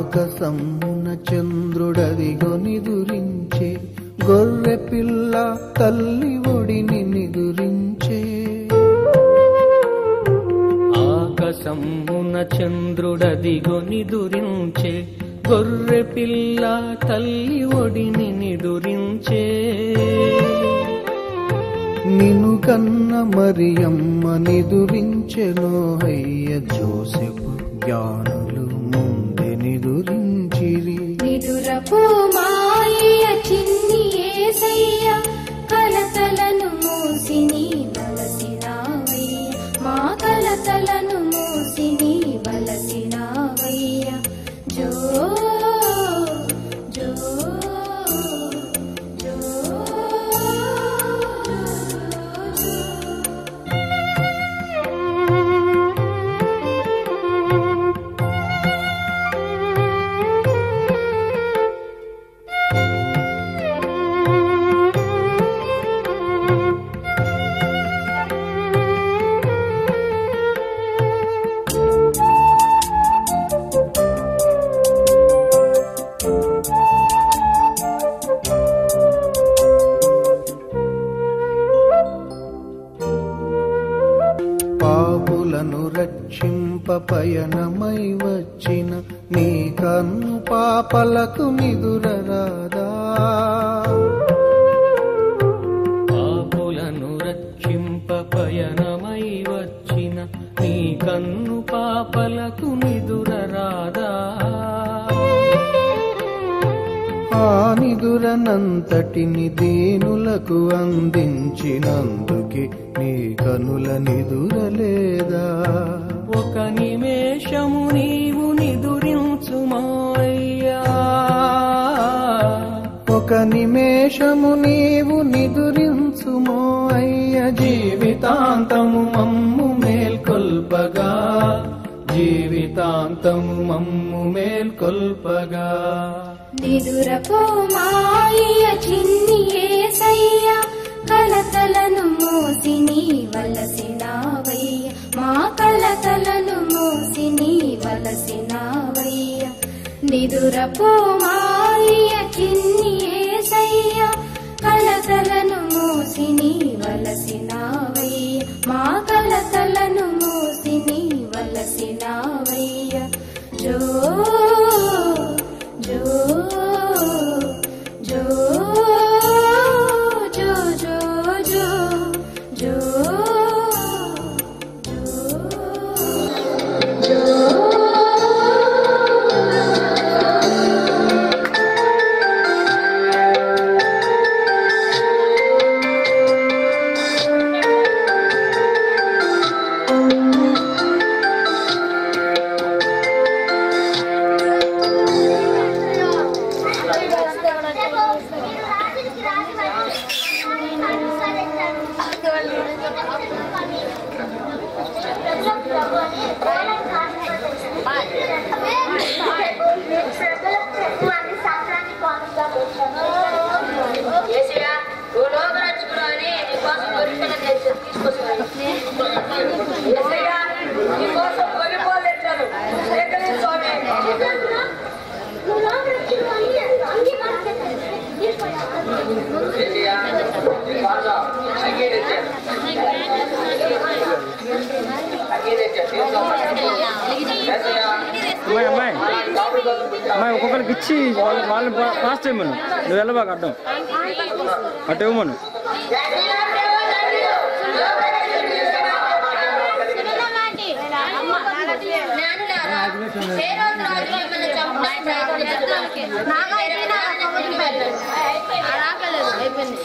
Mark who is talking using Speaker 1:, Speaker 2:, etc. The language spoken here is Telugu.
Speaker 1: ఆకాశమున చంద్రుడదిగో నిదురించే, గొర్రె పిల్ల తల్లి ఒడిని నిదురించే.
Speaker 2: ఆకాశమున చంద్రుడదిగో నిదురించే, గొర్రె పిల్ల తల్లి ఒడిని నిదురించే.
Speaker 1: నిన్ను కన్న మరియమ్మ నిదురించెను అయ్య, జోసెఫు జ్ఞానులు ముందే నిదురించిరి.
Speaker 3: నిదురపు మాయ చిన్ని యేసయ్య, కలతలను మూసి నీ వలసినావయ్య, మా కలతలను మూసి నీ వలసినావయ్య. జో జో జో
Speaker 1: పాపులను రక్షింప పయనమై వచ్చిన నీ కన్ను పాపలకు నిదురరాదా.
Speaker 2: పాపులను రక్షింప పయనమై వచ్చిన నీ కన్ను పాపలకు నిదురరాదా.
Speaker 1: ఆ నిదురనంతటిని దీనులకు అందించినందుకే నీ కనుల నిదురలేదా.
Speaker 2: ఒక నిమేషము నీవు నిదురించుమయ్యా,
Speaker 1: ఒక నిమేషము నీవు నిదురించుమో అయ్య, జీవితాంతము మమ్ము మేల్కొల్పగా, జీవితాంతము మమ్ము మేల్కొల్పగా.
Speaker 3: నిదురపు మాయ చిన్ని యేసయ్య, కలతలను మూసి నీ వలసినావయ్య, మా కలతలను మూసి నీ వలసినావయ్య. నిదురపు మాయ చిన్ని యేసయ్య, కలతలను మూసి నీ వలసినావయ్య, మా కలతలను మూసి నీ వలసినావయ్య. జో జో జో జో జో జో జో జో.
Speaker 4: అమ్మాయి ఒక్కొక్కరికి ఇచ్చి వాళ్ళని పాస్ చేయమను, నువ్వు వెళ్ళబాక అడ్డం అటు ఇవ్వమను.
Speaker 3: అయిపోయింది.